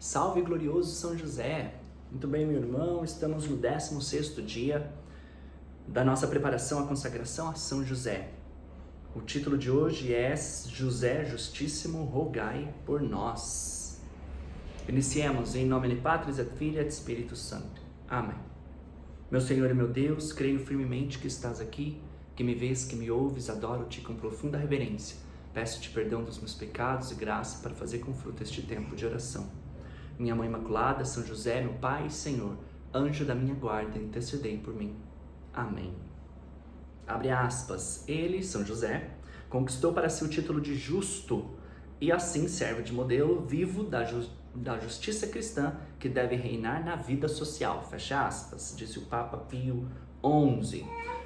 Salve glorioso São José! Muito bem, meu irmão, estamos no 16º dia da nossa preparação à consagração a São José. O título de hoje é José Justíssimo, rogai por nós. Iniciemos em nome de Patris et Filii et Spiritus Sancti. Amém. Meu Senhor e meu Deus, creio firmemente que estás aqui, que me vês, que me ouves, adoro-te com profunda reverência. Peço-te perdão dos meus pecados e graça para fazer com fruto este tempo de oração. Minha Mãe Imaculada, São José, meu Pai e Senhor, anjo da minha guarda, intercedei por mim. Amém. Abre aspas. Ele, São José, conquistou para si o título de justo e assim serve de modelo vivo da justiça cristã que deve reinar na vida social. Fecha aspas, disse o Papa Pio XI.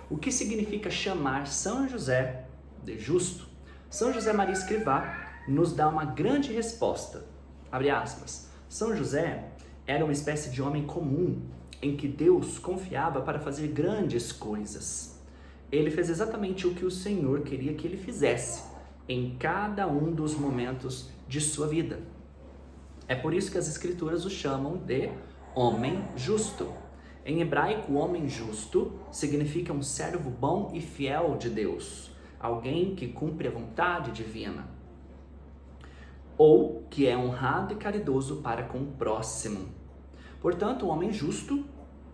O que significa chamar São José de justo? São José Maria Escrivá nos dá uma grande resposta. Abre aspas. São José era uma espécie de homem comum em que Deus confiava para fazer grandes coisas. Ele fez exatamente o que o Senhor queria que ele fizesse em cada um dos momentos de sua vida. É por isso que as Escrituras o chamam de homem justo. Em hebraico, homem justo significa um servo bom e fiel de Deus, alguém que cumpre a vontade divina, ou que é honrado e caridoso para com o próximo. Portanto, o homem justo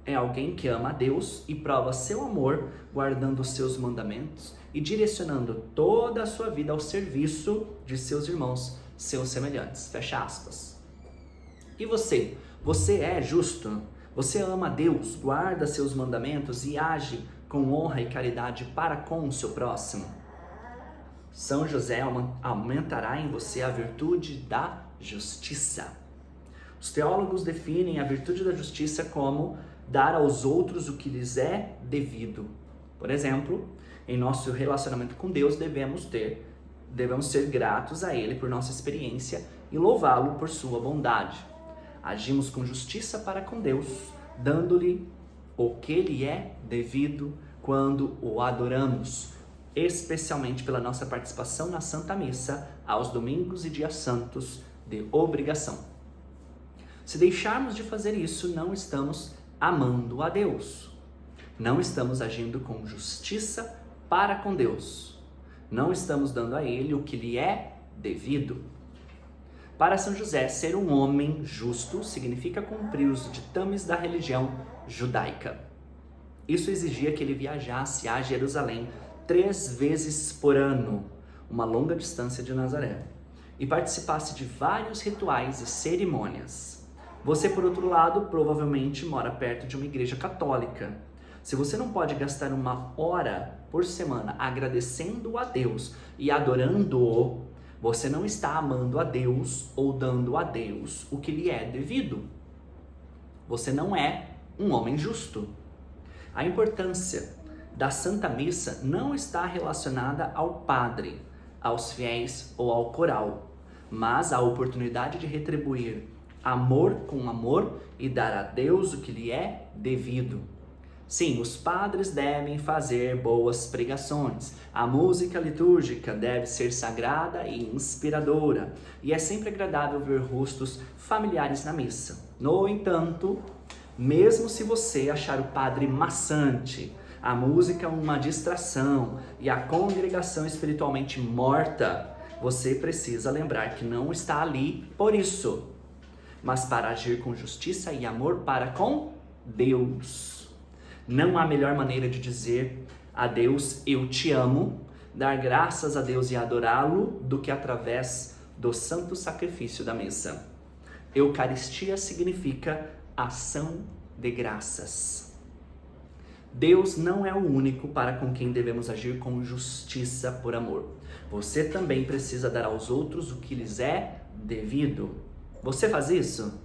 é alguém que ama a Deus e prova seu amor guardando os seus mandamentos e direcionando toda a sua vida ao serviço de seus irmãos, seus semelhantes. Fecha aspas. E você? Você é justo? Você ama a Deus, guarda seus mandamentos e age com honra e caridade para com o seu próximo? São José aumentará em você a virtude da justiça. Os teólogos definem a virtude da justiça como dar aos outros o que lhes é devido. Por exemplo, em nosso relacionamento com Deus devemos ser gratos a Ele por nossa experiência e louvá-lo por sua bondade. Agimos com justiça para com Deus, dando-lhe o que lhe é devido quando o adoramos, especialmente pela nossa participação na Santa Missa aos domingos e dias santos de obrigação. Se deixarmos de fazer isso, não estamos amando a Deus. Não estamos agindo com justiça para com Deus. Não estamos dando a Ele o que lhe é devido. Para São José, ser um homem justo significa cumprir os ditames da religião judaica. Isso exigia que ele viajasse a Jerusalém 3 vezes por ano, uma longa distância de Nazaré, e participasse de vários rituais e cerimônias. Você, por outro lado, provavelmente mora perto de uma igreja católica. Se você não pode gastar 1 hora por semana agradecendo a Deus e adorando-o, você não está amando a Deus ou dando a Deus o que lhe é devido. Você não é um homem justo. A importância da Santa Missa não está relacionada ao padre, aos fiéis ou ao coral, mas à oportunidade de retribuir amor com amor e dar a Deus o que lhe é devido. Sim, os padres devem fazer boas pregações, a música litúrgica deve ser sagrada e inspiradora, e é sempre agradável ver rostos familiares na missa. No entanto, mesmo se você achar o padre maçante, a música uma distração e a congregação espiritualmente morta, você precisa lembrar que não está ali por isso, mas para agir com justiça e amor para com Deus. Não há melhor maneira de dizer a Deus eu te amo, dar graças a Deus e adorá-lo do que através do santo sacrifício da missa. Eucaristia significa ação de graças. Deus não é o único para com quem devemos agir com justiça por amor. Você também precisa dar aos outros o que lhes é devido. Você faz isso?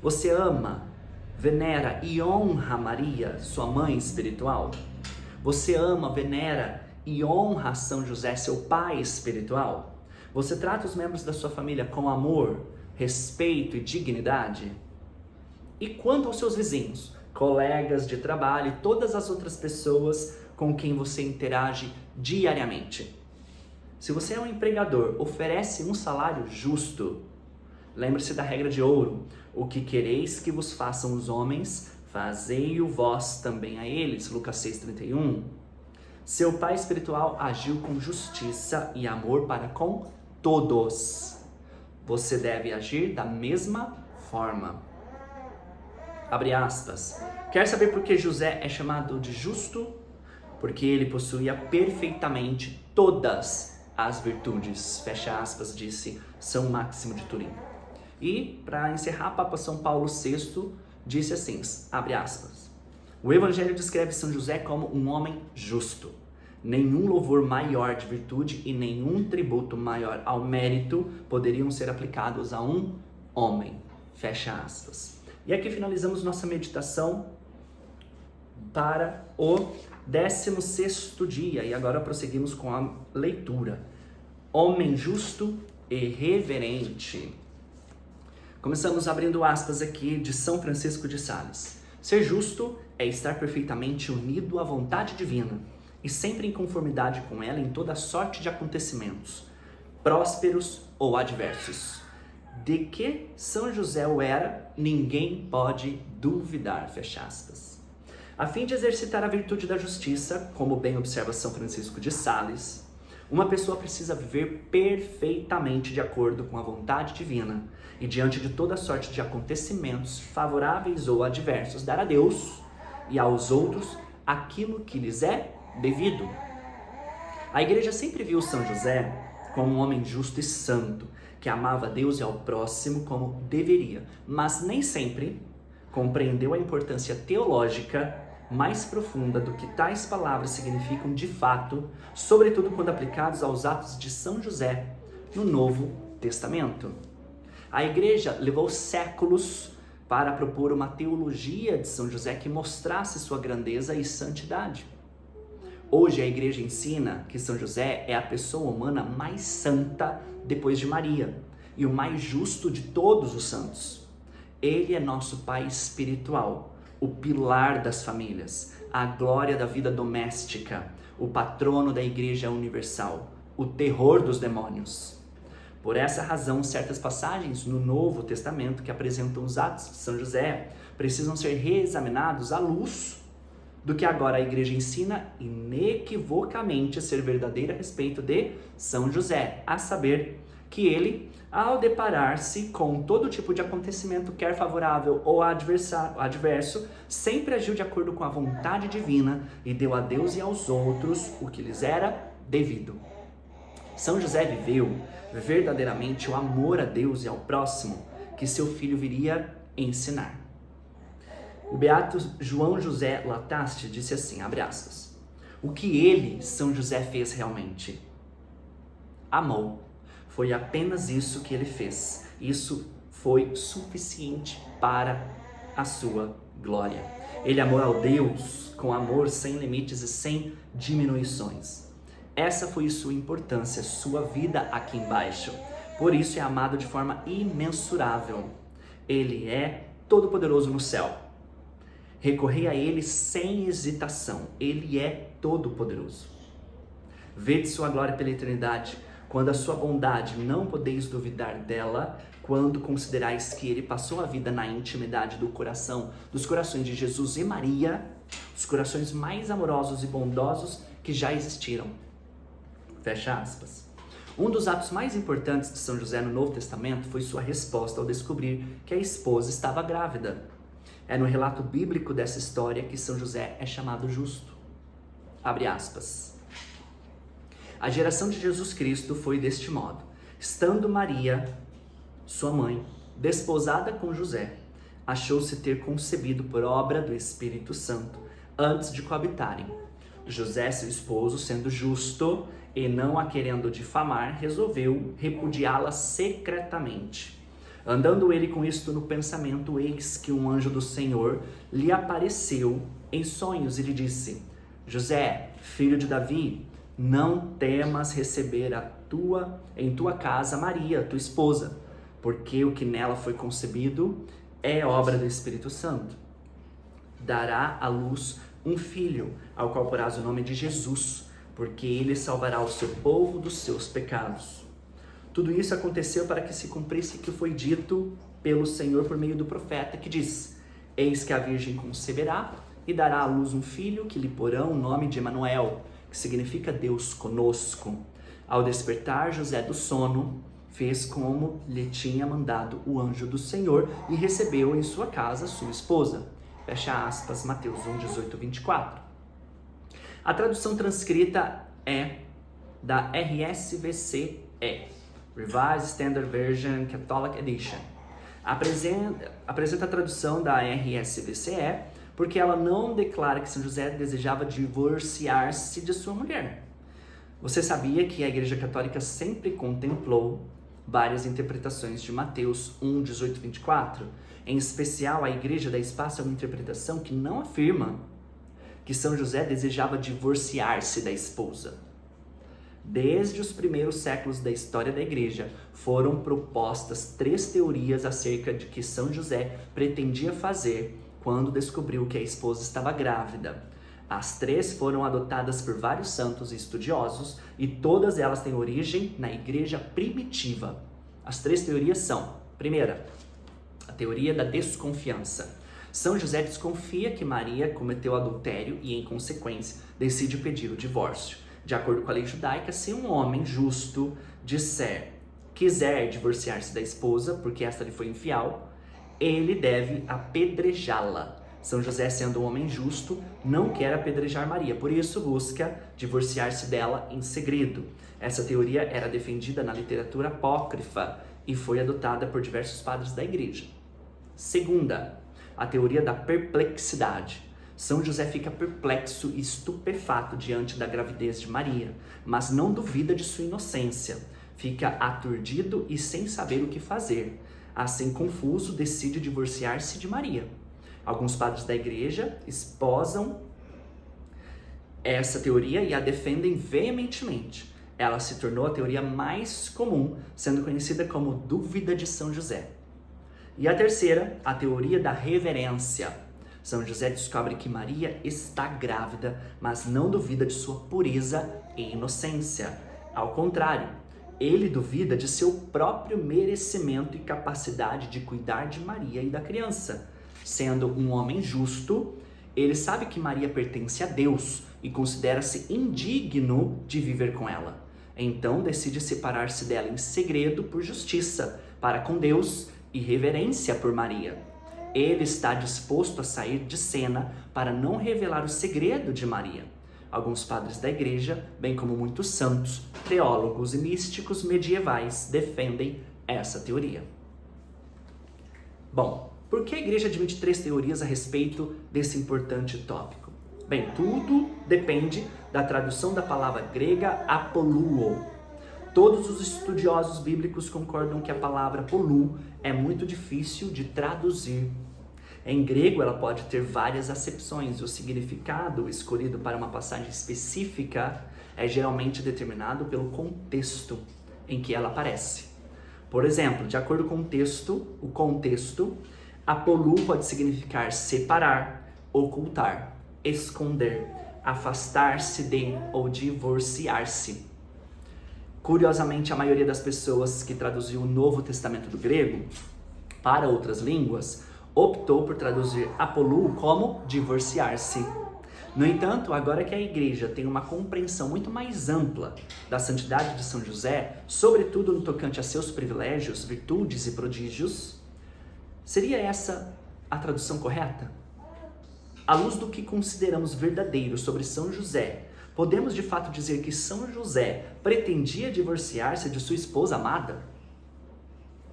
Você ama, venera e honra Maria, sua mãe espiritual? Você ama, venera e honra São José, seu pai espiritual? Você trata os membros da sua família com amor, respeito e dignidade? E quanto aos seus vizinhos, colegas de trabalho e todas as outras pessoas com quem você interage diariamente? Se você é um empregador, oferece um salário justo. Lembre-se da regra de ouro: o que quereis que vos façam os homens, fazei-o vós também a eles. Lucas 6,31. Seu pai espiritual agiu com justiça e amor para com todos. Você deve agir da mesma forma. Abre aspas. Quer saber por que José é chamado de justo? Porque ele possuía perfeitamente todas as virtudes. Fecha aspas, disse São Máximo de Turim. E, para encerrar, Papa São Paulo VI disse assim, abre aspas. O Evangelho descreve São José como um homem justo. Nenhum louvor maior de virtude e nenhum tributo maior ao mérito poderiam ser aplicados a um homem. Fecha aspas. E aqui finalizamos nossa meditação para o 16º dia. E agora prosseguimos com a leitura. Homem justo e reverente. Começamos abrindo aspas aqui de São Francisco de Sales. Ser justo é estar perfeitamente unido à vontade divina e sempre em conformidade com ela em toda sorte de acontecimentos, prósperos ou adversos. De que São José o era, ninguém pode duvidar, fecha aspas. A fim de exercitar a virtude da justiça, como bem observa São Francisco de Sales, uma pessoa precisa viver perfeitamente de acordo com a vontade divina e diante de toda sorte de acontecimentos favoráveis ou adversos, dar a Deus e aos outros aquilo que lhes é devido. A igreja sempre viu São José como um homem justo e santo, que amava a Deus e ao próximo como deveria, mas nem sempre compreendeu a importância teológica mais profunda do que tais palavras significam de fato, sobretudo quando aplicados aos atos de São José no Novo Testamento. A igreja levou séculos para propor uma teologia de São José que mostrasse sua grandeza e santidade. Hoje a igreja ensina que São José é a pessoa humana mais santa depois de Maria e o mais justo de todos os santos. Ele é nosso pai espiritual, o pilar das famílias, a glória da vida doméstica, o patrono da igreja universal, o terror dos demônios. Por essa razão, certas passagens no Novo Testamento que apresentam os atos de São José precisam ser reexaminados à luz do que agora a igreja ensina inequivocamente ser verdadeira a respeito de São José, a saber que ele, ao deparar-se com todo tipo de acontecimento, quer favorável ou adverso, sempre agiu de acordo com a vontade divina e deu a Deus e aos outros o que lhes era devido. São José viveu verdadeiramente o amor a Deus e ao próximo que seu filho viria ensinar. O beato João José Lataste disse assim, abre aspas, o que ele, São José, fez realmente? Amou. Foi apenas isso que ele fez. Isso foi suficiente para a sua glória. Ele amou ao Deus com amor sem limites e sem diminuições. Essa foi sua importância, sua vida aqui embaixo. Por isso é amado de forma imensurável. Ele é todo-poderoso no céu. Recorrei a ele sem hesitação. Ele é todo-poderoso. Vede sua glória pela eternidade, quando a sua bondade não podeis duvidar dela, quando considerais que ele passou a vida na intimidade do coração, dos corações de Jesus e Maria, os corações mais amorosos e bondosos que já existiram. Fecha aspas. Um dos atos mais importantes de São José no Novo Testamento foi sua resposta ao descobrir que a esposa estava grávida. É no relato bíblico dessa história que São José é chamado justo. Abre aspas. A geração de Jesus Cristo foi deste modo. Estando Maria, sua mãe, desposada com José, achou-se ter concebido por obra do Espírito Santo, antes de coabitarem. José, seu esposo, sendo justo e não a querendo difamar, resolveu repudiá-la secretamente. Andando ele com isto no pensamento, eis que um anjo do Senhor lhe apareceu em sonhos e lhe disse, José, filho de Davi, não temas receber em tua casa Maria, tua esposa, porque o que nela foi concebido é obra do Espírito Santo. Dará à luz um filho, ao qual porás o nome de Jesus, porque ele salvará o seu povo dos seus pecados. Tudo isso aconteceu para que se cumprisse o que foi dito pelo Senhor por meio do profeta, que diz: Eis que a virgem conceberá e dará à luz um filho, que lhe porão o nome de Emanuel, que significa Deus conosco. Ao despertar José do sono, fez como lhe tinha mandado o anjo do Senhor e recebeu em sua casa sua esposa. Fecha aspas, Mateus 1, 18, 24. A tradução transcrita é da RSVCE, Revised Standard Version Catholic Edition. Apresenta a tradução da RSVCE porque ela não declara que São José desejava divorciar-se de sua mulher. Você sabia que a Igreja Católica sempre contemplou várias interpretações de Mateus 1, 18, 24? Em especial, a Igreja dá espaço a uma interpretação que não afirma que São José desejava divorciar-se da esposa. Desde os primeiros séculos da história da Igreja, foram propostas 3 teorias acerca de que São José pretendia fazer quando descobriu que a esposa estava grávida. As 3 foram adotadas por vários santos e estudiosos e todas elas têm origem na Igreja primitiva. As 3 teorias são: primeira, a teoria da desconfiança. São José desconfia que Maria cometeu adultério e, em consequência, decide pedir o divórcio. De acordo com a lei judaica, se um homem justo quiser divorciar-se da esposa porque esta lhe foi infiel, ele deve apedrejá-la. São José, sendo um homem justo, não quer apedrejar Maria, por isso busca divorciar-se dela em segredo. Essa teoria era defendida na literatura apócrifa e foi adotada por diversos padres da Igreja. Segunda, a teoria da perplexidade. São José fica perplexo e estupefato diante da gravidez de Maria, mas não duvida de sua inocência. Fica aturdido e sem saber o que fazer. Assim, confuso, decide divorciar-se de Maria. Alguns padres da Igreja esposam essa teoria e a defendem veementemente. Ela se tornou a teoria mais comum, sendo conhecida como dúvida de São José. E a terceira, a teoria da reverência. São José descobre que Maria está grávida, mas não duvida de sua pureza e inocência. Ao contrário, ele duvida de seu próprio merecimento e capacidade de cuidar de Maria e da criança. Sendo um homem justo, ele sabe que Maria pertence a Deus e considera-se indigno de viver com ela. Então decide separar-se dela em segredo por justiça para com Deus e reverência por Maria. Ele está disposto a sair de cena para não revelar o segredo de Maria. Alguns padres da Igreja, bem como muitos santos, teólogos e místicos medievais, defendem essa teoria. Bom, por que a Igreja admite 3 teorias a respeito desse importante tópico? Bem, tudo depende da tradução da palavra grega apoluo. Todos os estudiosos bíblicos concordam que a palavra pollu é muito difícil de traduzir. Em grego, ela pode ter várias acepções e o significado escolhido para uma passagem específica é geralmente determinado pelo contexto em que ela aparece. Por exemplo, de acordo com o contexto, apollu pode significar separar, ocultar, esconder, afastar-se de ou divorciar-se. Curiosamente, a maioria das pessoas que traduziu o Novo Testamento do grego para outras línguas optou por traduzir apollu como divorciar-se. No entanto, agora que a Igreja tem uma compreensão muito mais ampla da santidade de São José, sobretudo no tocante a seus privilégios, virtudes e prodígios, seria essa a tradução correta? À luz do que consideramos verdadeiro sobre São José, podemos de fato dizer que São José pretendia divorciar-se de sua esposa amada?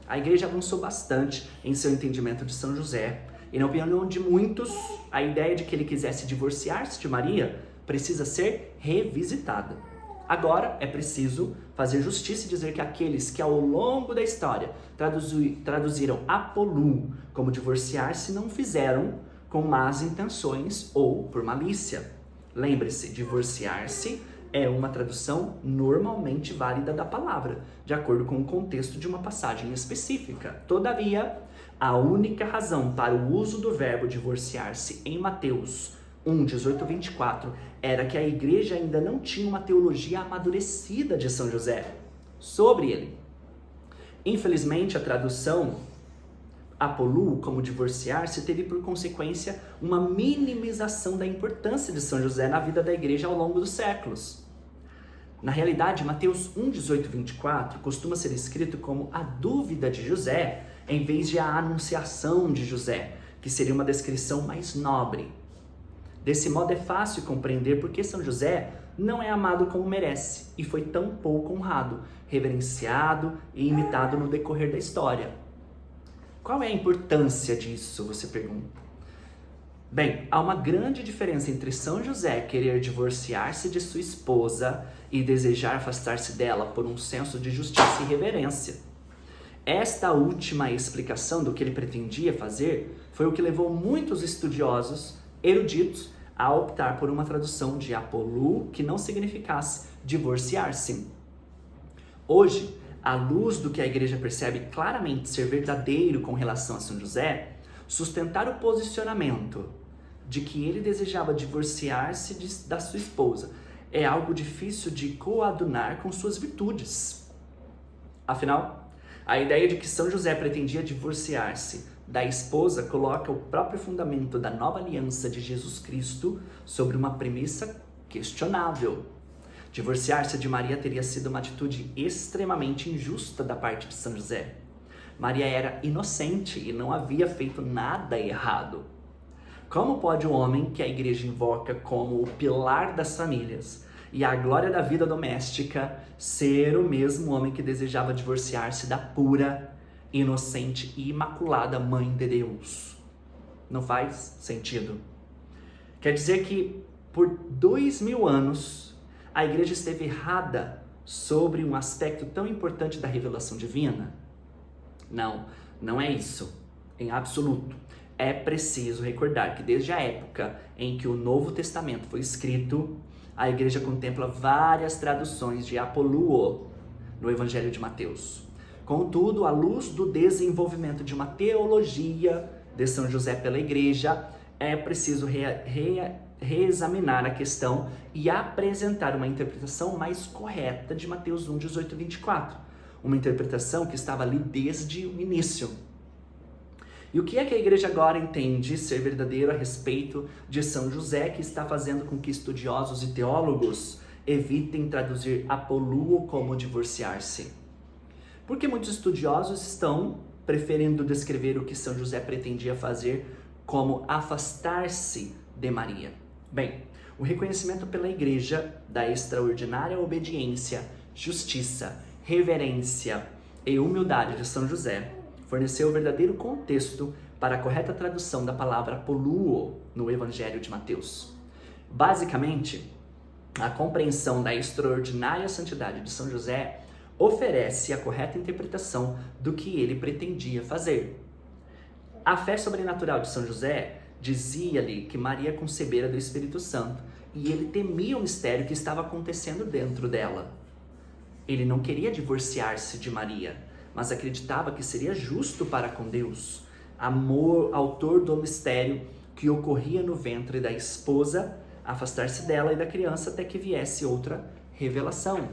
A Igreja avançou bastante em seu entendimento de São José, e na opinião de muitos, a ideia de que ele quisesse divorciar-se de Maria precisa ser revisitada. Agora é preciso fazer justiça e dizer que aqueles que ao longo da história traduziram apollu como divorciar-se não fizeram com más intenções ou por malícia. Lembre-se, divorciar-se é uma tradução normalmente válida da palavra, de acordo com o contexto de uma passagem específica. Todavia, a única razão para o uso do verbo divorciar-se em Mateus 1, 18 a 24 era que a Igreja ainda não tinha uma teologia amadurecida de São José sobre ele. Infelizmente, a tradução apoluo como divorciar-se teve por consequência uma minimização da importância de São José na vida da igreja ao longo dos séculos. Na realidade, Mateus 1, 18 e 24 costuma ser escrito como a dúvida de José, em vez de a anunciação de José, que seria uma descrição mais nobre. Desse modo é fácil compreender por que São José não é amado como merece e foi tão pouco honrado, reverenciado e imitado no decorrer da história. Qual é a importância disso, você pergunta? Bem, há uma grande diferença entre São José querer divorciar-se de sua esposa e desejar afastar-se dela por um senso de justiça e reverência. Esta última explicação do que ele pretendia fazer foi o que levou muitos estudiosos eruditos a optar por uma tradução de apoluo que não significasse divorciar-se. Hoje, à luz do que a igreja percebe claramente ser verdadeiro com relação a São José, sustentar o posicionamento de que ele desejava divorciar-se da sua esposa é algo difícil de coadunar com suas virtudes. Afinal, a ideia de que São José pretendia divorciar-se da esposa coloca o próprio fundamento da nova aliança de Jesus Cristo sobre uma premissa questionável. Divorciar-se de Maria teria sido uma atitude extremamente injusta da parte de São José. Maria era inocente e não havia feito nada errado. Como pode um homem que a igreja invoca como o pilar das famílias e a glória da vida doméstica ser o mesmo homem que desejava divorciar-se da pura, inocente e imaculada Mãe de Deus? Não faz sentido. Quer dizer que por 2000 anos a igreja esteve errada sobre um aspecto tão importante da revelação divina? Não, não é isso, em absoluto. É preciso recordar que desde a época em que o Novo Testamento foi escrito, a igreja contempla várias traduções de apoluo no Evangelho de Mateus. Contudo, à luz do desenvolvimento de uma teologia de São José pela igreja, é preciso reexaminar a questão e apresentar uma interpretação mais correta de Mateus 1, 18 e 24. Uma interpretação que estava ali desde o início. E o que é que a igreja agora entende ser verdadeiro a respeito de São José, que está fazendo com que estudiosos e teólogos evitem traduzir apoluo como divorciar-se? Porque muitos estudiosos estão preferindo descrever o que São José pretendia fazer como afastar-se de Maria. Bem, o reconhecimento pela igreja da extraordinária obediência, justiça, reverência e humildade de São José forneceu o verdadeiro contexto para a correta tradução da palavra apoluo no Evangelho de Mateus. Basicamente, a compreensão da extraordinária santidade de São José oferece a correta interpretação do que ele pretendia fazer. A fé sobrenatural de São José dizia-lhe que Maria concebera do Espírito Santo e ele temia o mistério que estava acontecendo dentro dela. Ele não queria divorciar-se de Maria, mas acreditava que seria justo para com Deus, autor do mistério que ocorria no ventre da esposa, afastar-se dela e da criança até que viesse outra revelação.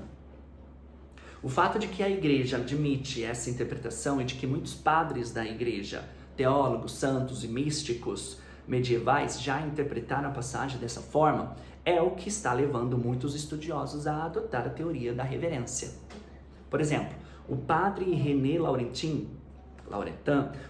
O fato de que a igreja admite essa interpretação e de que muitos padres da igreja, teólogos, santos e místicos medievais já interpretaram a passagem dessa forma é o que está levando muitos estudiosos a adotar a teoria da reverência. Por exemplo, o padre René Laurentin,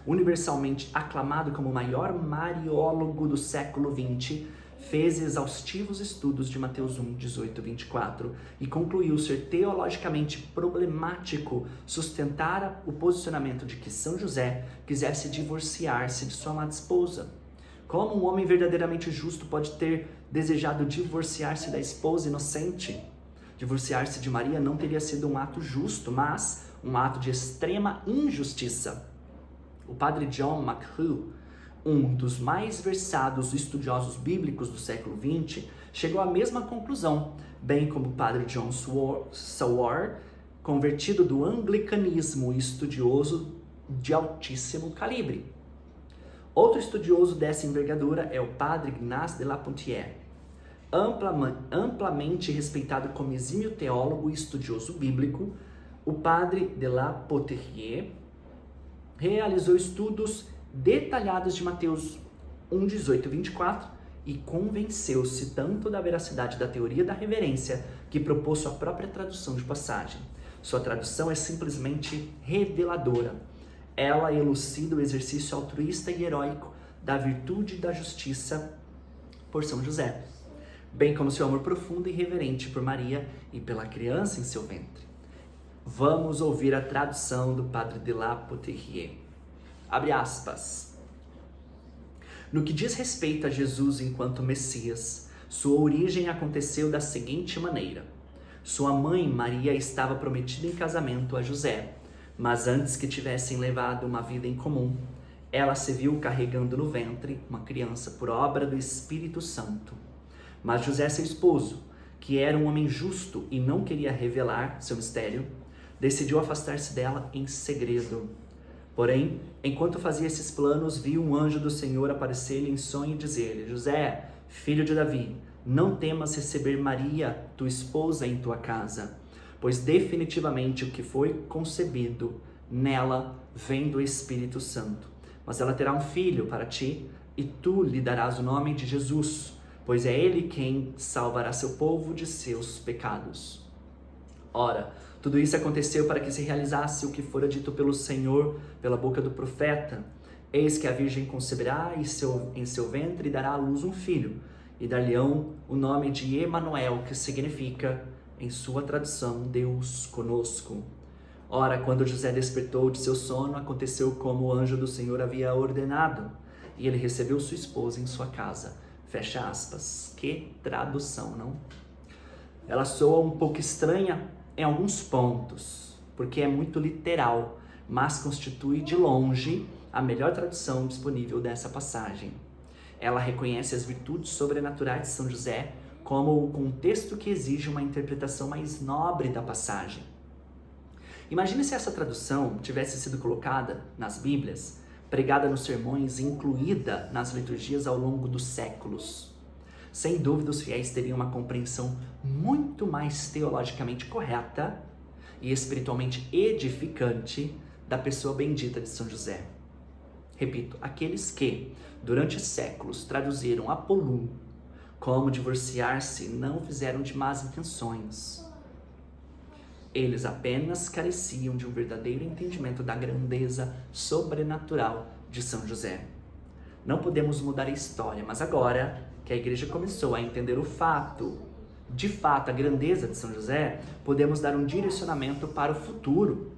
universalmente aclamado como o maior mariólogo do século XX, fez exaustivos estudos de Mateus 1, 18 e 24 e concluiu ser teologicamente problemático sustentar o posicionamento de que São José quisesse divorciar-se de sua amada esposa. Como um homem verdadeiramente justo pode ter desejado divorciar-se da esposa inocente? Divorciar-se de Maria não teria sido um ato justo, mas um ato de extrema injustiça. O padre John McHugh, um dos mais versados estudiosos bíblicos do século XX, chegou à mesma conclusão, bem como o padre John Sawar, convertido do anglicanismo e estudioso de altíssimo calibre. Outro estudioso dessa envergadura é o padre Ignace de la Pontière, amplamente respeitado como exímio teólogo e estudioso bíblico, O padre de la Poterie realizou estudos detalhados de Mateus 1, 18 e 24 e convenceu-se tanto da veracidade da teoria da reverência que propôs sua própria tradução de passagem. Sua tradução é simplesmente reveladora. Ela elucida o exercício altruísta e heróico da virtude e da justiça por São José, bem como seu amor profundo e reverente por Maria e pela criança em seu ventre. Vamos ouvir a tradução do padre de la Poterie. Abre aspas. No que diz respeito a Jesus enquanto Messias, sua origem aconteceu da seguinte maneira. Sua mãe, Maria, estava prometida em casamento a José, mas antes que tivessem levado uma vida em comum, ela se viu carregando no ventre uma criança por obra do Espírito Santo. Mas José, seu esposo, que era um homem justo e não queria revelar seu mistério, decidiu afastar-se dela em segredo. Porém, enquanto fazia esses planos, viu um anjo do Senhor aparecer-lhe em sonho e dizer-lhe: José, filho de Davi, não temas receber Maria, tua esposa, em tua casa, pois definitivamente o que foi concebido nela vem do Espírito Santo. Mas ela terá um filho para ti, e tu lhe darás o nome de Jesus, pois é ele quem salvará seu povo de seus pecados. Ora, tudo isso aconteceu para que se realizasse o que fora dito pelo Senhor pela boca do profeta. Eis que a Virgem conceberá em seu ventre dará à luz um filho, e dar-lhe-ão o nome de Emanuel, que significa, em sua tradução, Deus conosco. Ora, quando José despertou de seu sono, aconteceu como o anjo do Senhor havia ordenado, e ele recebeu sua esposa em sua casa. Fecha aspas. Que tradução, não? Ela soa um pouco estranha em alguns pontos, porque é muito literal, mas constitui de longe a melhor tradução disponível dessa passagem. Ela reconhece as virtudes sobrenaturais de São José como o contexto que exige uma interpretação mais nobre da passagem. Imagine se essa tradução tivesse sido colocada nas Bíblias, pregada nos sermões e incluída nas liturgias ao longo dos séculos. Sem dúvida, os fiéis teriam uma compreensão muito mais teologicamente correta e espiritualmente edificante da pessoa bendita de São José. Repito, aqueles que, durante séculos, traduziram Apolum como divorciar-se não fizeram de más intenções. Eles apenas careciam de um verdadeiro entendimento da grandeza sobrenatural de São José. Não podemos mudar a história, mas agora que a igreja começou a entender de fato, a grandeza de São José, podemos dar um direcionamento para o futuro.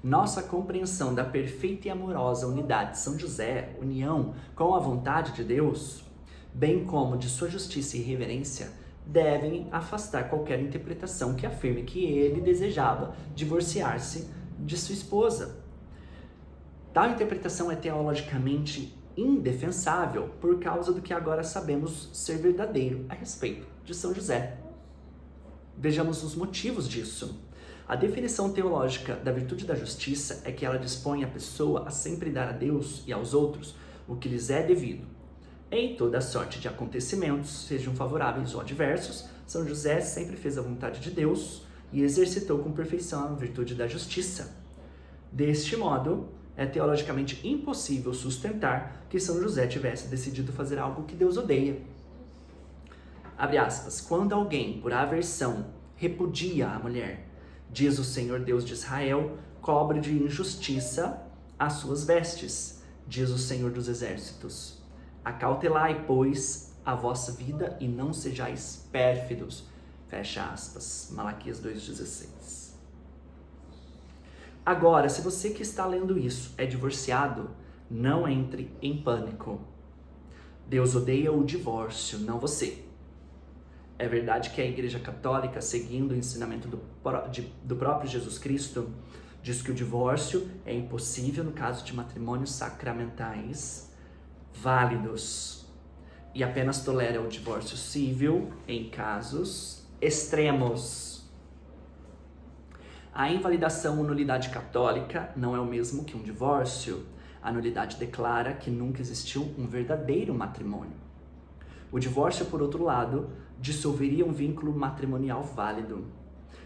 Nossa compreensão da perfeita e amorosa unidade de São José, união com a vontade de Deus, bem como de sua justiça e reverência, devem afastar qualquer interpretação que afirme que ele desejava divorciar-se de sua esposa. Tal interpretação é teologicamente indefensável por causa do que agora sabemos ser verdadeiro a respeito de São José. Vejamos os motivos disso. A definição teológica da virtude da justiça é que ela dispõe a pessoa a sempre dar a Deus e aos outros o que lhes é devido. Em toda sorte de acontecimentos, sejam favoráveis ou adversos, São José sempre fez a vontade de Deus e exercitou com perfeição a virtude da justiça. Deste modo, é teologicamente impossível sustentar que São José tivesse decidido fazer algo que Deus odeia. Abre aspas. Quando alguém, por aversão, repudia a mulher, diz o Senhor Deus de Israel, cobre de injustiça as suas vestes, diz o Senhor dos exércitos. Acautelai, pois, a vossa vida e não sejais pérfidos. Fecha aspas. Malaquias 2,16. Agora, se você que está lendo isso é divorciado, não entre em pânico. Deus odeia o divórcio, não você. É verdade que a Igreja Católica, seguindo o ensinamento do próprio Jesus Cristo, diz que o divórcio é impossível no caso de matrimônios sacramentais válidos e apenas tolera o divórcio civil em casos extremos. A invalidação ou nulidade católica não é o mesmo que um divórcio. A nulidade declara que nunca existiu um verdadeiro matrimônio. O divórcio, por outro lado, dissolveria um vínculo matrimonial válido.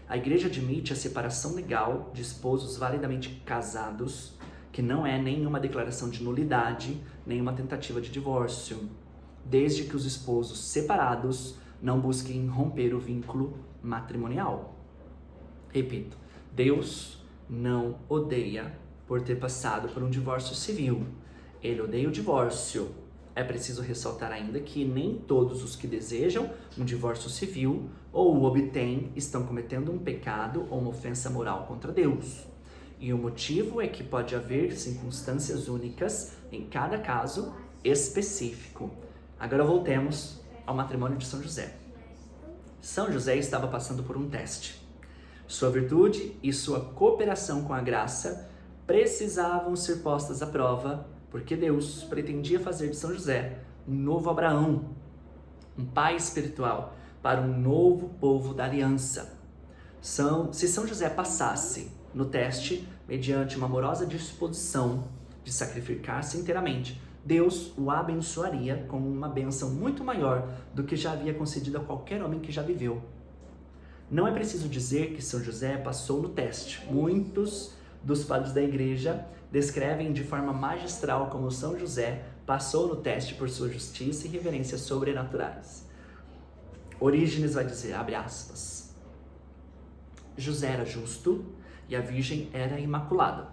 A igreja admite a separação legal de esposos validamente casados, que não é nenhuma declaração de nulidade, nem uma tentativa de divórcio, desde que os esposos separados não busquem romper o vínculo matrimonial. Repito, Deus não odeia por ter passado por um divórcio civil. Ele odeia o divórcio. É preciso ressaltar ainda que nem todos os que desejam um divórcio civil ou o obtêm estão cometendo um pecado ou uma ofensa moral contra Deus. E o motivo é que pode haver circunstâncias únicas em cada caso específico. Agora voltemos ao matrimônio de São José. São José estava passando por um teste. Sua virtude e sua cooperação com a graça precisavam ser postas à prova, porque Deus pretendia fazer de São José um novo Abraão, um pai espiritual para um novo povo da aliança. Se São José passasse no teste, mediante uma amorosa disposição de sacrificar-se inteiramente, Deus o abençoaria com uma bênção muito maior do que já havia concedido a qualquer homem que já viveu. Não é preciso dizer que São José passou no teste. Muitos dos padres da igreja descrevem de forma magistral como São José passou no teste por sua justiça e reverências sobrenaturais. Orígenes vai dizer, abre aspas, José era justo e a Virgem era imaculada.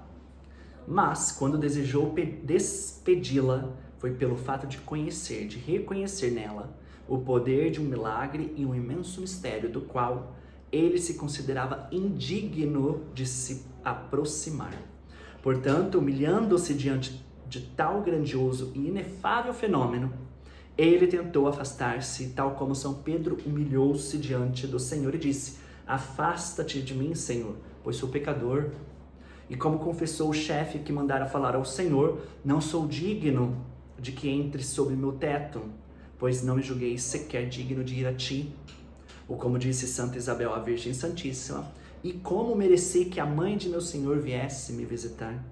Mas, quando desejou despedi-la, foi pelo fato de conhecer, de reconhecer nela o poder de um milagre e um imenso mistério do qual ele se considerava indigno de se aproximar. Portanto, humilhando-se diante de tal grandioso e inefável fenômeno, ele tentou afastar-se, tal como São Pedro humilhou-se diante do Senhor e disse, afasta-te de mim, Senhor, pois sou pecador. E como confessou o chefe que mandara falar ao Senhor, não sou digno de que entre sob meu teto, pois não me julguei sequer digno de ir a ti. Ou como disse Santa Isabel, a Virgem Santíssima, e como mereci que a mãe de meu Senhor viesse me visitar.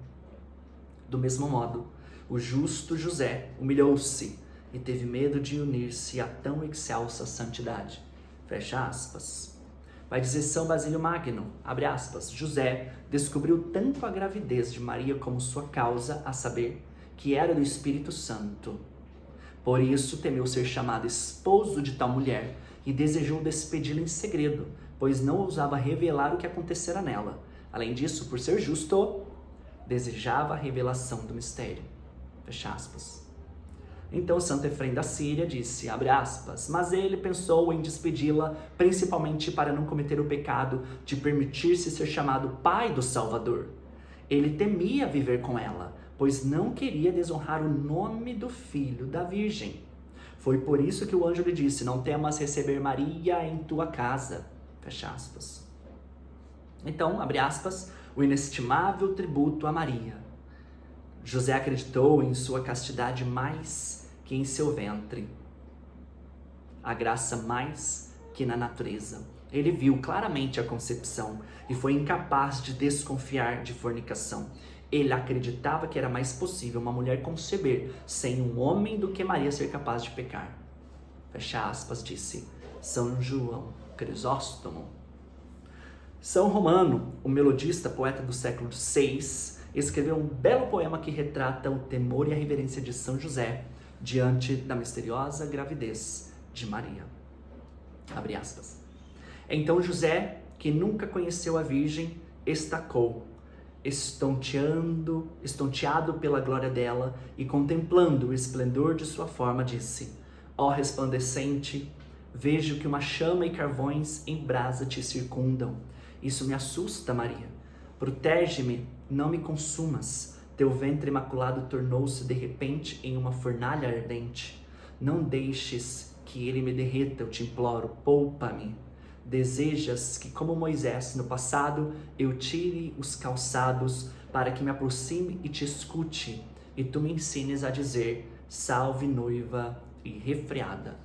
Do mesmo modo, o justo José humilhou-se e teve medo de unir-se a tão excelsa santidade. Fecha aspas. Vai dizer São Basílio Magno, abre aspas, José descobriu tanto a gravidez de Maria como sua causa, a saber, que era do Espírito Santo. Por isso temeu ser chamado esposo de tal mulher e desejou despedi-la em segredo, pois não ousava revelar o que acontecera nela. Além disso, por ser justo, desejava a revelação do mistério. Fecha aspas. Então Santo Efrém da Síria disse, abre aspas, mas ele pensou em despedi-la principalmente para não cometer o pecado de permitir-se ser chamado pai do Salvador. Ele temia viver com ela, pois não queria desonrar o nome do filho da Virgem. Foi por isso que o anjo lhe disse, não temas receber Maria em tua casa. Fecha aspas. Então, abre aspas, o inestimável tributo a Maria. José acreditou em sua castidade mais que em seu ventre, a graça mais que na natureza. Ele viu claramente a concepção e foi incapaz de desconfiar de fornicação. Ele acreditava que era mais possível uma mulher conceber sem um homem do que Maria ser capaz de pecar. Fecha aspas, disse São João Crisóstomo. São Romano, o melodista, poeta do século VI, escreveu um belo poema que retrata o temor e a reverência de São José diante da misteriosa gravidez de Maria. Abre aspas. Então José, que nunca conheceu a Virgem, estacou, estonteado pela glória dela e contemplando o esplendor de sua forma, disse, ó resplandecente, vejo que uma chama e carvões em brasa te circundam. Isso me assusta, Maria. Protege-me, não me consumas. Teu ventre imaculado tornou-se de repente em uma fornalha ardente. Não deixes que ele me derreta, eu te imploro, poupa-me. Desejas que, como Moisés no passado, eu tire os calçados para que me aproxime e te escute, e tu me ensines a dizer, salve noiva e refreada.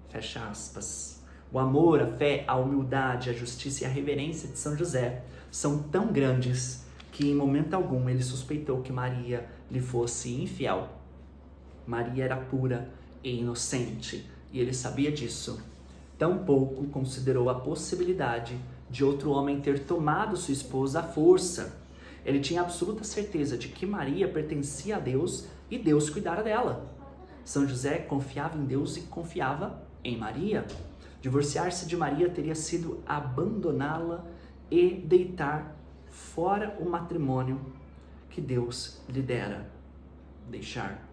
Fecha aspas. O amor, a fé, a humildade, a justiça e a reverência de São José são tão grandes que em momento algum ele suspeitou que Maria lhe fosse infiel. Maria era pura e inocente, e ele sabia disso. Tampouco considerou a possibilidade de outro homem ter tomado sua esposa à força. Ele tinha absoluta certeza de que Maria pertencia a Deus e Deus cuidara dela. São José confiava em Deus e confiava em Maria. Divorciar-se de Maria teria sido abandoná-la e deitar fora o matrimônio que Deus lhe dera deixar.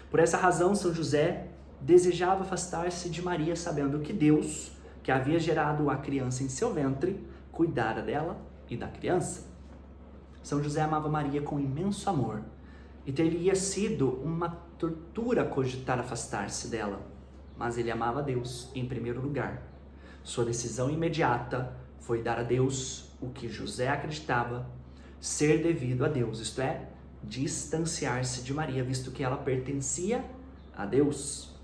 Por essa razão, São José desejava afastar-se de Maria, sabendo que Deus, que havia gerado a criança em seu ventre, cuidara dela e da criança. São José amava Maria com imenso amor e teria sido uma tortura cogitar afastar-se dela, mas ele amava Deus em primeiro lugar. Sua decisão imediata foi dar a Deus o que José acreditava ser devido a Deus, isto é, distanciar-se de Maria, visto que ela pertencia a Deus.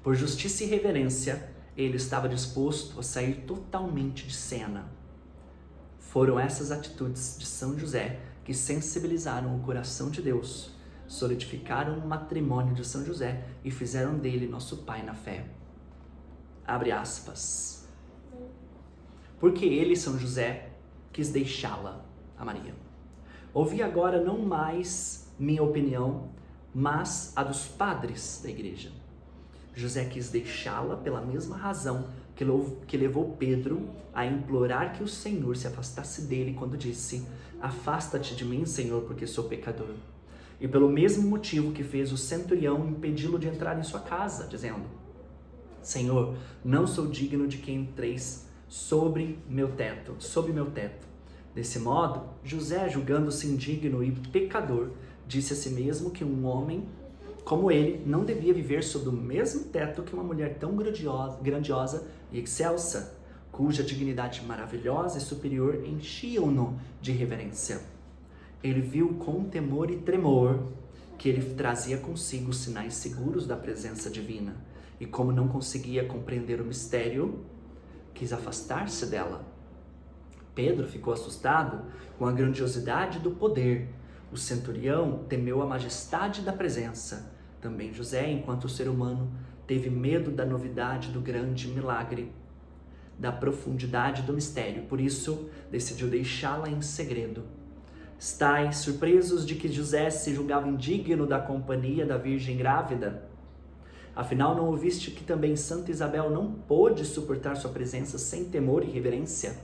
Por justiça e reverência, ele estava disposto a sair totalmente de cena. Foram essas atitudes de São José que sensibilizaram o coração de Deus, solidificaram o matrimônio de São José e fizeram dele nosso pai na fé. Abre aspas. Porque ele, São José, quis deixá-la, a Maria. Ouvi agora não mais minha opinião, mas a dos padres da igreja. José quis deixá-la pela mesma razão que levou Pedro a implorar que o Senhor se afastasse dele quando disse: afasta-te de mim, Senhor, porque sou pecador. E pelo mesmo motivo que fez o centurião impedi-lo de entrar em sua casa, dizendo: Senhor, não sou digno de que entreis sob meu teto. Desse modo, José, julgando-se indigno e pecador, disse a si mesmo que um homem como ele não devia viver sob o mesmo teto que uma mulher tão grandiosa e excelsa, cuja dignidade maravilhosa e superior enchiam-no de reverência. Ele viu com temor e tremor que ele trazia consigo sinais seguros da presença divina, e como não conseguia compreender o mistério, quis afastar-se dela. Pedro ficou assustado com a grandiosidade do poder. O centurião temeu a majestade da presença. Também José, enquanto ser humano, teve medo da novidade do grande milagre, da profundidade do mistério. Por isso, decidiu deixá-la em segredo. Estais surpresos de que José se julgava indigno da companhia da Virgem grávida? Afinal, não ouviste que também Santa Isabel não pôde suportar sua presença sem temor e reverência?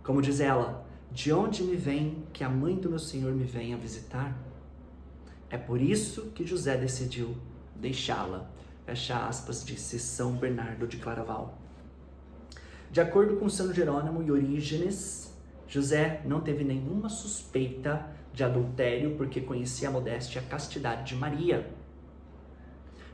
Como diz ela, de onde me vem que a mãe do meu Senhor me venha visitar? É por isso que José decidiu deixá-la. Fecha aspas, disse São Bernardo de Claraval. De acordo com São Jerônimo e Orígenes, José não teve nenhuma suspeita de adultério porque conhecia a modéstia e a castidade de Maria.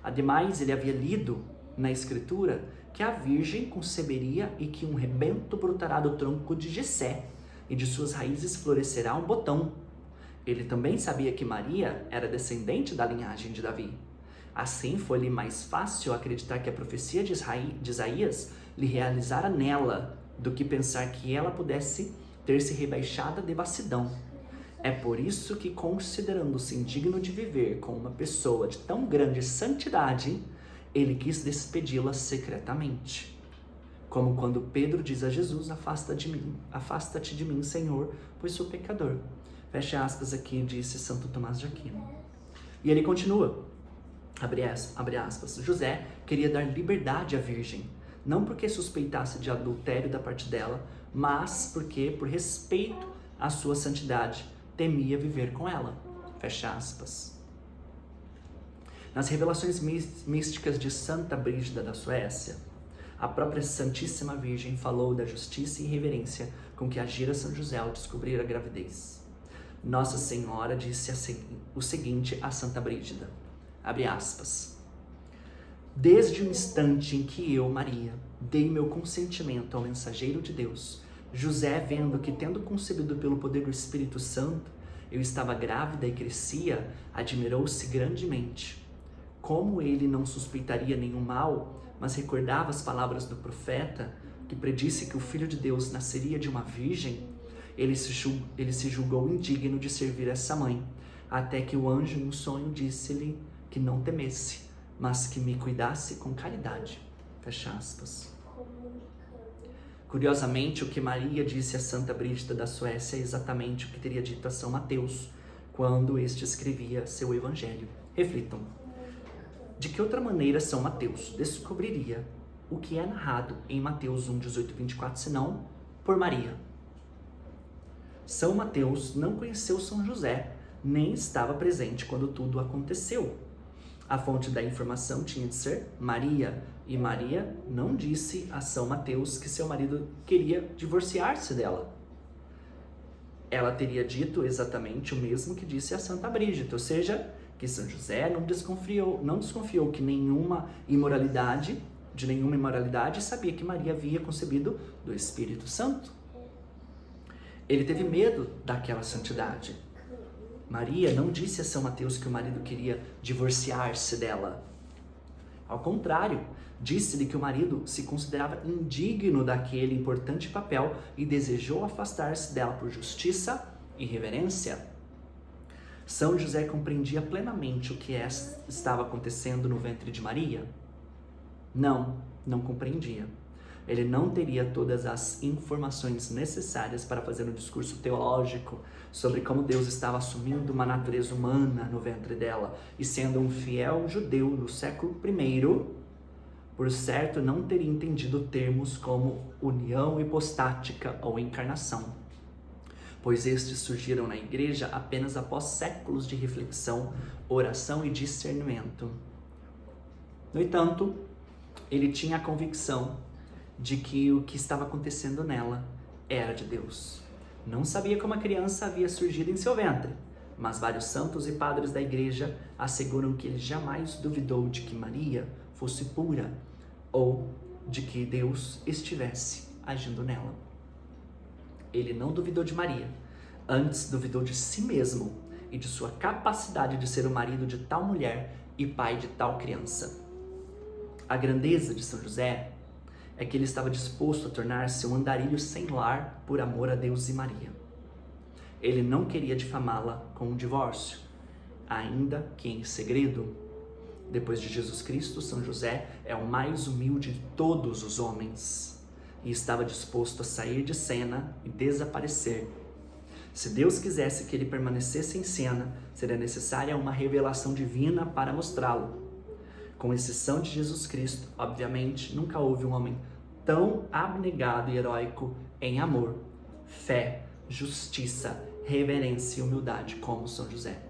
Ademais, ele havia lido na Escritura que a Virgem conceberia e que um rebento brotará do tronco de Jessé e de suas raízes florescerá um botão. Ele também sabia que Maria era descendente da linhagem de Davi. Assim, foi-lhe mais fácil acreditar que a profecia de Isaías lhe realizara nela, do que pensar que ela pudesse ter se rebaixado à devassidão. É por isso que, considerando-se indigno de viver com uma pessoa de tão grande santidade, ele quis despedi-la secretamente. Como quando Pedro diz a Jesus: afasta-te de mim, Senhor, pois sou pecador. Fecha aspas aqui, disse Santo Tomás de Aquino. E ele continua, abre aspas, José queria dar liberdade à Virgem, não porque suspeitasse de adultério da parte dela, mas porque, por respeito à sua santidade, temia viver com ela. Fecha aspas. Nas revelações místicas de Santa Brígida da Suécia, a própria Santíssima Virgem falou da justiça e reverência com que agira São José ao descobrir a gravidez. Nossa Senhora disse o seguinte a Santa Brígida, abre aspas, desde o instante em que eu, Maria, dei meu consentimento ao mensageiro de Deus, José, vendo que, tendo concebido pelo poder do Espírito Santo, eu estava grávida e crescia, admirou-se grandemente. Como ele não suspeitaria nenhum mal, mas recordava as palavras do profeta, que predisse que o Filho de Deus nasceria de uma virgem, ele se julgou indigno de servir essa mãe, até que o anjo, em um sonho, disse-lhe que não temesse, mas que me cuidasse com caridade. Fecha aspas. Curiosamente, o que Maria disse a Santa Brígida da Suécia é exatamente o que teria dito a São Mateus quando este escrevia seu evangelho. Reflitam. De que outra maneira São Mateus descobriria o que é narrado em Mateus 1, 18 e 24, senão por Maria? São Mateus não conheceu São José, nem estava presente quando tudo aconteceu. A fonte da informação tinha de ser Maria, e Maria não disse a São Mateus que seu marido queria divorciar-se dela. Ela teria dito exatamente o mesmo que disse a Santa Brígida, ou seja, que São José não desconfiou que de nenhuma imoralidade, e sabia que Maria havia concebido do Espírito Santo. Ele teve medo daquela santidade. Maria não disse a São Mateus que o marido queria divorciar-se dela. Ao contrário, disse-lhe que o marido se considerava indigno daquele importante papel e desejou afastar-se dela por justiça e reverência. São José compreendia plenamente o que estava acontecendo no ventre de Maria? Não compreendia. Ele não teria todas as informações necessárias para fazer um discurso teológico sobre como Deus estava assumindo uma natureza humana no ventre dela e sendo um fiel judeu no século I, por certo não teria entendido termos como união hipostática ou encarnação, pois estes surgiram na igreja apenas após séculos de reflexão, oração e discernimento. No entanto, ele tinha a convicção de que o que estava acontecendo nela era de Deus. Não sabia como a criança havia surgido em seu ventre, mas vários santos e padres da igreja asseguram que ele jamais duvidou de que Maria fosse pura ou de que Deus estivesse agindo nela. Ele não duvidou de Maria, antes duvidou de si mesmo e de sua capacidade de ser o marido de tal mulher e pai de tal criança. A grandeza de São José é que ele estava disposto a tornar-se um andarilho sem lar por amor a Deus e Maria. Ele não queria difamá-la com um divórcio, ainda que em segredo. Depois de Jesus Cristo, São José é o mais humilde de todos os homens e estava disposto a sair de cena e desaparecer. Se Deus quisesse que ele permanecesse em cena, seria necessária uma revelação divina para mostrá-lo. Com exceção de Jesus Cristo, obviamente, nunca houve um homem tão abnegado e heróico em amor, fé, justiça, reverência e humildade como São José.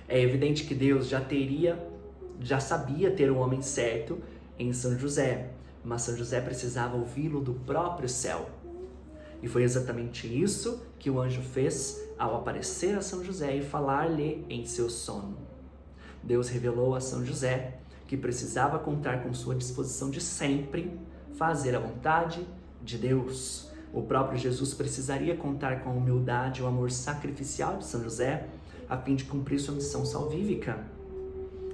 É evidente que Deus já sabia ter o homem certo em São José, mas São José precisava ouvi-lo do próprio céu. E foi exatamente isso que o anjo fez ao aparecer a São José e falar-lhe em seu sono. Deus revelou a São José que precisava contar com sua disposição de sempre fazer a vontade de Deus. O próprio Jesus precisaria contar com a humildade e o amor sacrificial de São José a fim de cumprir sua missão salvífica.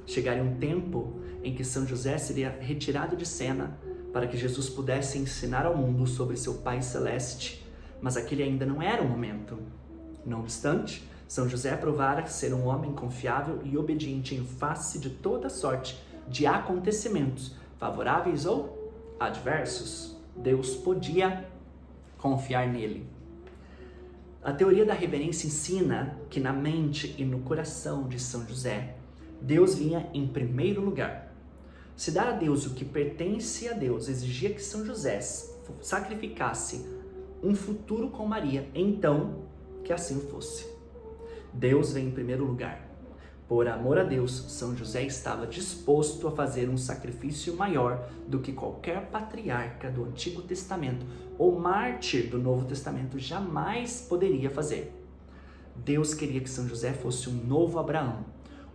Chegaria um tempo em que São José seria retirado de cena para que Jesus pudesse ensinar ao mundo sobre seu Pai Celeste, mas aquele ainda não era o momento. Não obstante, São José provara ser um homem confiável e obediente em face de toda sorte de acontecimentos, favoráveis ou adversos. Deus podia confiar nele. A teoria da reverência ensina que na mente e no coração de São José, Deus vinha em primeiro lugar. Se dar a Deus o que pertence a Deus exigia que São José sacrificasse um futuro com Maria, então que assim fosse. Deus vem em primeiro lugar. Por amor a Deus, São José estava disposto a fazer um sacrifício maior do que qualquer patriarca do Antigo Testamento ou mártir do Novo Testamento jamais poderia fazer. Deus queria que São José fosse um novo Abraão,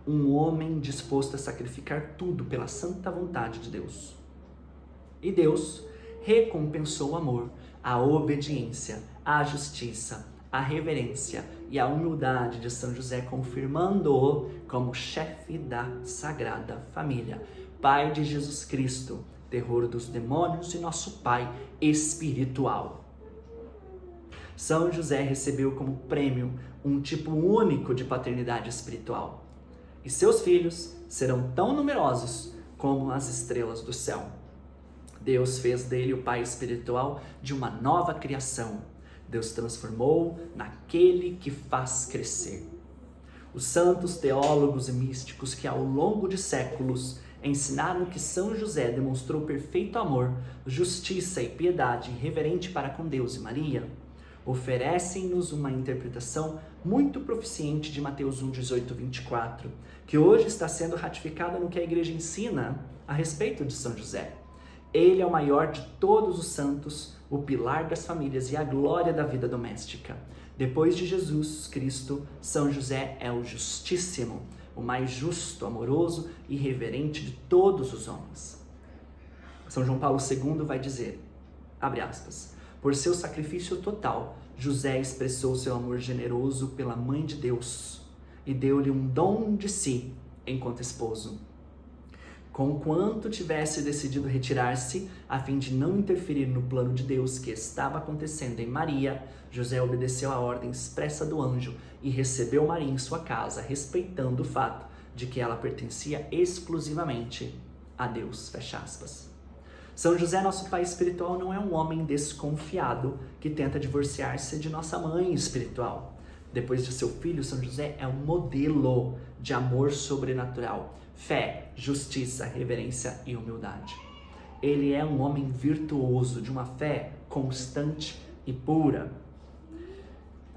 um homem disposto a sacrificar tudo pela santa vontade de Deus. E Deus recompensou o amor, a obediência, a justiça, a reverência e a humildade de São José, confirmando-o como chefe da Sagrada Família, Pai de Jesus Cristo, terror dos demônios e nosso Pai espiritual. São José recebeu como prêmio um tipo único de paternidade espiritual, e seus filhos serão tão numerosos como as estrelas do céu. Deus fez dele o pai espiritual de uma nova criação. Deus transformou naquele que faz crescer. Os santos teólogos e místicos que ao longo de séculos ensinaram que São José demonstrou perfeito amor, justiça e piedade reverente para com Deus e Maria, oferecem-nos uma interpretação muito proficiente de Mateus 1, 18, 24, que hoje está sendo ratificada no que a Igreja ensina a respeito de São José. Ele é o maior de todos os santos, o pilar das famílias e a glória da vida doméstica. Depois de Jesus Cristo, São José é o Justíssimo, o mais justo, amoroso e reverente de todos os homens. São João Paulo II vai dizer, abre aspas, por seu sacrifício total, José expressou seu amor generoso pela Mãe de Deus e deu-lhe um dom de si enquanto esposo. Conquanto tivesse decidido retirar-se, a fim de não interferir no plano de Deus que estava acontecendo em Maria, José obedeceu à ordem expressa do anjo e recebeu Maria em sua casa, respeitando o fato de que ela pertencia exclusivamente a Deus. Fecha aspas. São José, nosso pai espiritual, não é um homem desconfiado que tenta divorciar-se de nossa mãe espiritual. Depois de seu filho, São José é um modelo de amor sobrenatural, fé, justiça, reverência e humildade. Ele é um homem virtuoso, de uma fé constante e pura.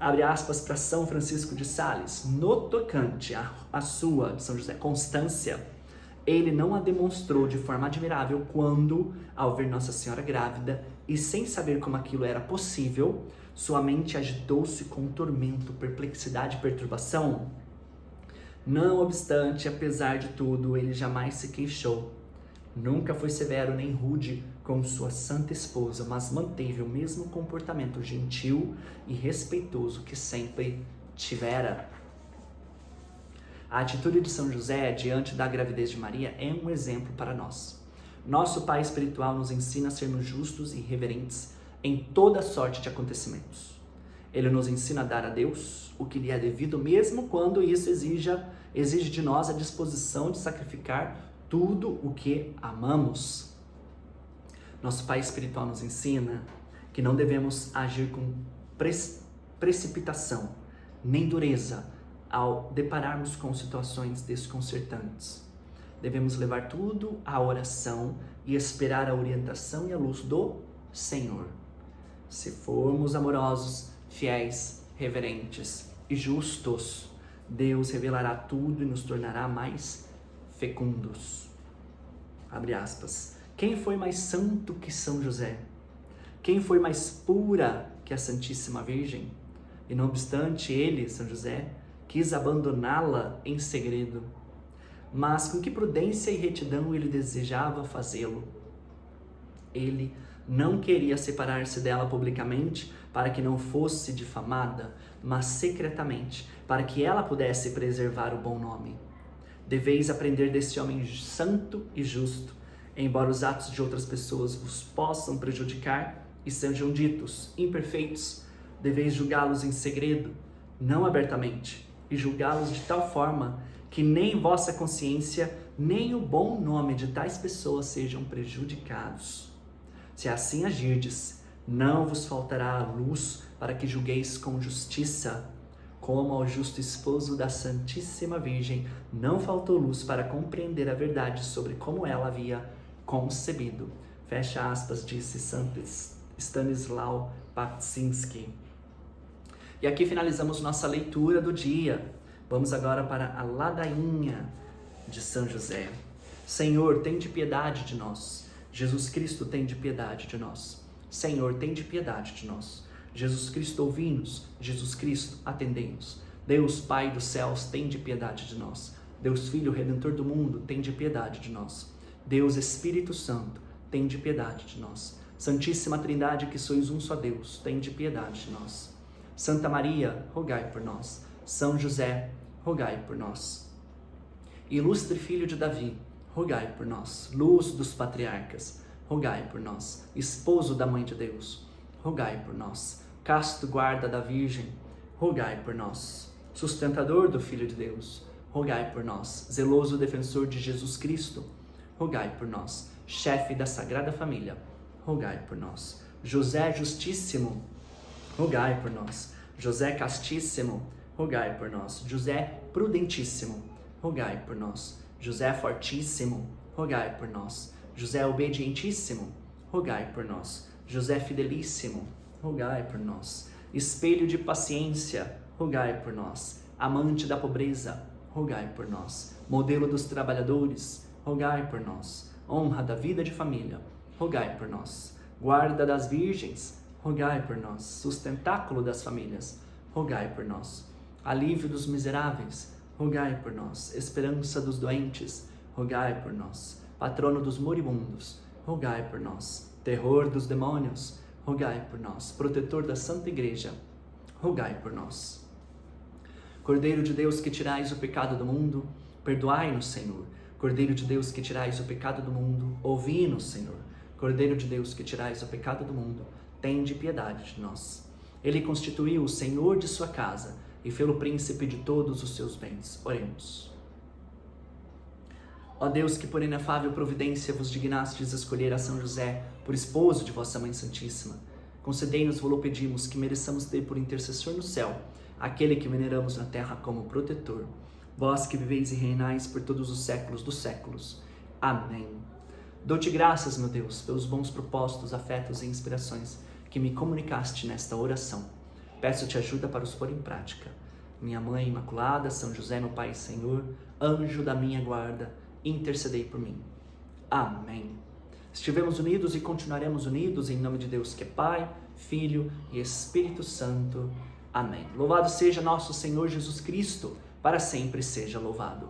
Abre aspas para São Francisco de Sales. No tocante à sua, de São José, constância, ele não a demonstrou de forma admirável quando, ao ver Nossa Senhora grávida e sem saber como aquilo era possível, sua mente agitou-se com tormento, perplexidade e perturbação. Não obstante, apesar de tudo, ele jamais se queixou. Nunca foi severo nem rude com sua santa esposa, mas manteve o mesmo comportamento gentil e respeitoso que sempre tivera. A atitude de São José diante da gravidez de Maria é um exemplo para nós. Nosso pai espiritual nos ensina a sermos justos e reverentes em toda sorte de acontecimentos. Ele nos ensina a dar a Deus o que lhe é devido, mesmo quando isso exige de nós a disposição de sacrificar tudo o que amamos. Nosso pai espiritual nos ensina que não devemos agir com precipitação, nem dureza, ao depararmos com situações desconcertantes. Devemos levar tudo à oração e esperar a orientação e a luz do Senhor. Se formos amorosos, fiéis, reverentes e justos, Deus revelará tudo e nos tornará mais fecundos. Abre aspas. Quem foi mais santo que São José? Quem foi mais pura que a Santíssima Virgem? E não obstante ele, São José, quis abandoná-la em segredo. Mas com que prudência e retidão ele desejava fazê-lo? Ele não queria separar-se dela publicamente para que não fosse difamada, mas secretamente, para que ela pudesse preservar o bom nome. Deveis aprender desse homem santo e justo, embora os atos de outras pessoas vos possam prejudicar e sejam ditos imperfeitos, deveis julgá-los em segredo, não abertamente, e julgá-los de tal forma que nem vossa consciência, nem o bom nome de tais pessoas sejam prejudicados. Se assim agirdes, não vos faltará a luz para que julgueis com justiça, como ao justo esposo da Santíssima Virgem não faltou luz para compreender a verdade sobre como ela havia concebido. Fecha aspas, disse Santo Stanisław Paczynski. E aqui finalizamos nossa leitura do dia. Vamos agora para a ladainha de São José. Senhor, tende piedade de nós. Jesus Cristo, tende piedade de nós. Senhor, tende piedade de nós. Jesus Cristo, ouvi-nos. Jesus Cristo, atendei-nos. Deus, Pai dos céus, tende piedade de nós. Deus, Filho, Redentor do mundo, tende piedade de nós. Deus, Espírito Santo, tende piedade de nós. Santíssima Trindade, que sois um só Deus, tende piedade de nós. Santa Maria, rogai por nós. São José, rogai por nós. Ilustre Filho de Davi, rogai por nós. Luz dos patriarcas, rogai por nós. Esposo da Mãe de Deus, rogai por nós. Casto guarda da Virgem, rogai por nós. Sustentador do Filho de Deus, rogai por nós. Zeloso defensor de Jesus Cristo, rogai por nós. chefe da Sagrada Família, rogai por nós. José Justíssimo, rogai por nós. José Castíssimo, rogai por nós. José Prudentíssimo, rogai por nós. José Fortíssimo, rogai por nós. José Obedientíssimo, rogai por nós. José Fidelíssimo, rogai por nós. Espelho de paciência, rogai por nós. Amante da pobreza, rogai por nós. Modelo dos trabalhadores, rogai por nós. Honra da vida de família, rogai por nós. Guarda das virgens, rogai por nós. Sustentáculo das famílias, rogai por nós. Alívio dos miseráveis, rogai por nós. Esperança dos doentes, rogai por nós. Patrono dos moribundos, rogai por nós. Terror dos demônios, rogai por nós. Protetor da Santa Igreja, rogai por nós. Cordeiro de Deus que tirais o pecado do mundo, perdoai-nos, Senhor. Cordeiro de Deus que tirais o pecado do mundo, ouvi-nos, Senhor. Cordeiro de Deus que tirais o pecado do mundo, tende piedade de nós. Ele constituiu o Senhor de sua casa e fê-lo príncipe de todos os seus bens. Oremos. Ó Deus, que por inefável providência vos dignastes escolher a São José por esposo de vossa Mãe Santíssima, concedei-nos, vos pedimos, que mereçamos ter por intercessor no céu aquele que veneramos na terra como protetor. Vós que viveis e reinais por todos os séculos dos séculos. Amém. Dou-te graças, meu Deus, pelos bons propósitos, afetos e inspirações que me comunicaste nesta oração. Peço-te ajuda para os pôr em prática. Minha Mãe Imaculada, São José, meu Pai e Senhor, anjo da minha guarda, intercedei por mim. Amém. Estivemos unidos e continuaremos unidos em nome de Deus, que é Pai, Filho e Espírito Santo. Amém. Louvado seja nosso Senhor Jesus Cristo, para sempre seja louvado.